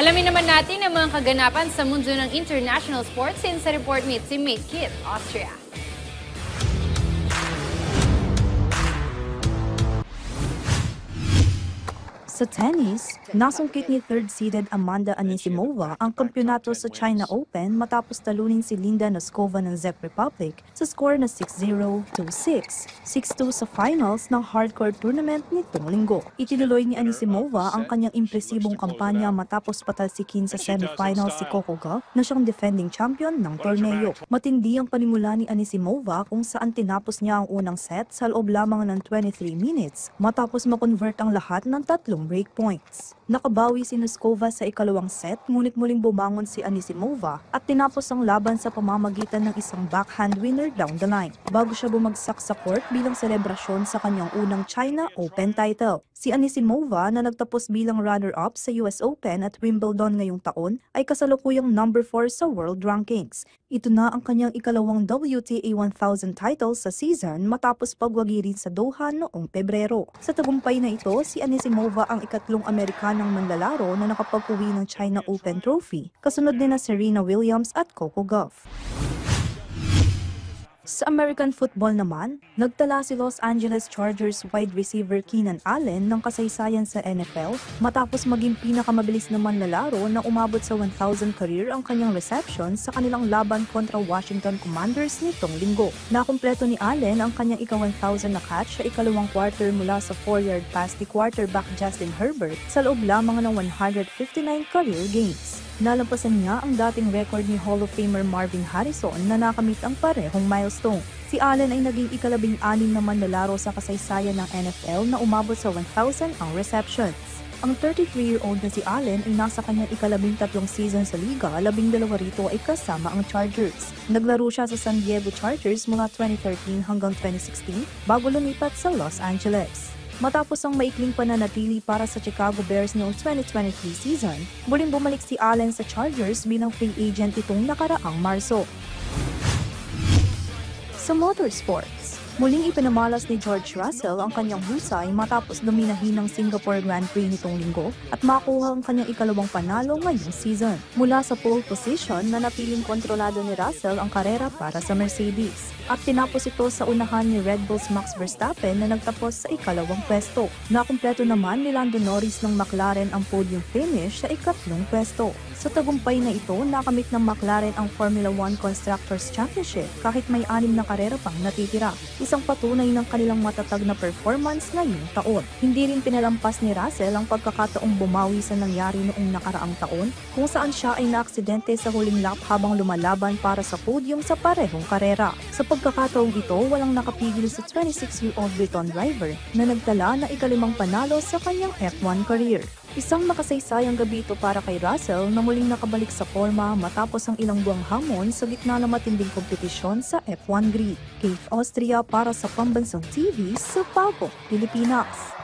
Alamin naman natin ang mga kaganapan sa mundo ng international sports sa report ni teammate Kit, Austria. Sa tennis, nasungkit ni third-seeded Amanda Anisimova ang kampyonato sa China Open matapos talunin si Linda Noskova ng Czech Republic sa score na 6-0, 2-6, 6-2 sa finals ng hardcore tournament nitong linggo. Itinuloy ni Anisimova ang kanyang impresibong kampanya matapos patalsikin sa semifinals si Coco Gauff na siyang defending champion ng torneo. Matindi ang panimula ni Anisimova kung saan tinapos niya ang unang set sa loob lamang ng 23 minutes matapos makonvert ang lahat ng tatlong break points. Nakabawi si Noskova sa ikalawang set ngunit muling bumangon si Anisimova at tinapos ang laban sa pamamagitan ng isang backhand winner down the line bago siya bumagsak sa court bilang selebrasyon sa kanyang unang China Open title. Si Anisimova na nagtapos bilang runner-up sa US Open at Wimbledon ngayong taon ay kasalukuyang number 4 sa world rankings. Ito na ang kanyang ikalawang WTA 1000 title sa season matapos pagwagi rin sa Doha noong Pebrero. Sa tagumpay na ito, si Anisimova ang ikatlong Amerikanang manlalaro na nakapag-uwi ng China Open Trophy, kasunod nina Serena Williams at Coco Gauff. Sa American football naman, nagtala si Los Angeles Chargers wide receiver Keenan Allen ng kasaysayan sa NFL matapos maging pinakamabilis na manlalaro na umabot sa 1,000 career ang kanyang reception sa kanilang laban kontra Washington Commanders nitong linggo. Nakumpleto ni Allen ang kanyang ika-1,000 na catch sa ikalawang quarter mula sa 4-yard pass ni quarterback Justin Herbert sa loob lamang ng 159 career games. Nalampasan niya ang dating record ni Hall of Famer Marvin Harrison na nakamit ang parehong milestone. Si Allen ay naging ika-16 na manlalaro sa kasaysayan ng NFL na umabot sa 1,000 ang receptions. Ang 33-year-old na si Allen ay nasa kanyang ika-13 season sa liga, 12 rito ay kasama ang Chargers. Naglaro siya sa San Diego Chargers mula 2013 hanggang 2016 bago lumipat sa Los Angeles. Matapos ang maikling pananatili para sa Chicago Bears noong 2023 season, muling bumalik si Allen sa Chargers bilang free agent itong nakaraang Marso. Sa motorsports, muling ipinamalas ni George Russell ang kanyang husay matapos dominahin ng Singapore Grand Prix nitong linggo at makuha ang kanyang ikalawang panalo ngayong season. Mula sa pole position na napiling kontrolado ni Russell ang karera para sa Mercedes at tinapos ito sa unahan ni Red Bull's Max Verstappen na nagtapos sa ikalawang pwesto. Nakumpleto naman ni Lando Norris ng McLaren ang podium finish sa ikatlong pwesto. Sa tagumpay na ito, nakamit ng McLaren ang Formula 1 Constructors Championship kahit may 6 na karera pang natitira. Isang patunay ng kanilang matatag na performance ngayong taon. Hindi rin pinalampas ni Russell ang pagkakataong bumawi sa nangyari noong nakaraang taon kung saan siya ay naaksidente sa huling lap habang lumalaban para sa podium sa parehong karera. Sa pagkakataong ito, walang nakapigil sa 26-year-old Briton driver na nagtala na ika-5 panalo sa kanyang F1 career. Isang makasaysayang gabi ito para kay Russell na muling nakabalik sa forma matapos ang ilang buwang hamon sa gitna ng matinding kompetisyon sa F1 grid. Kate Austria para sa Pambansang TV sa Pago, Pilipinas.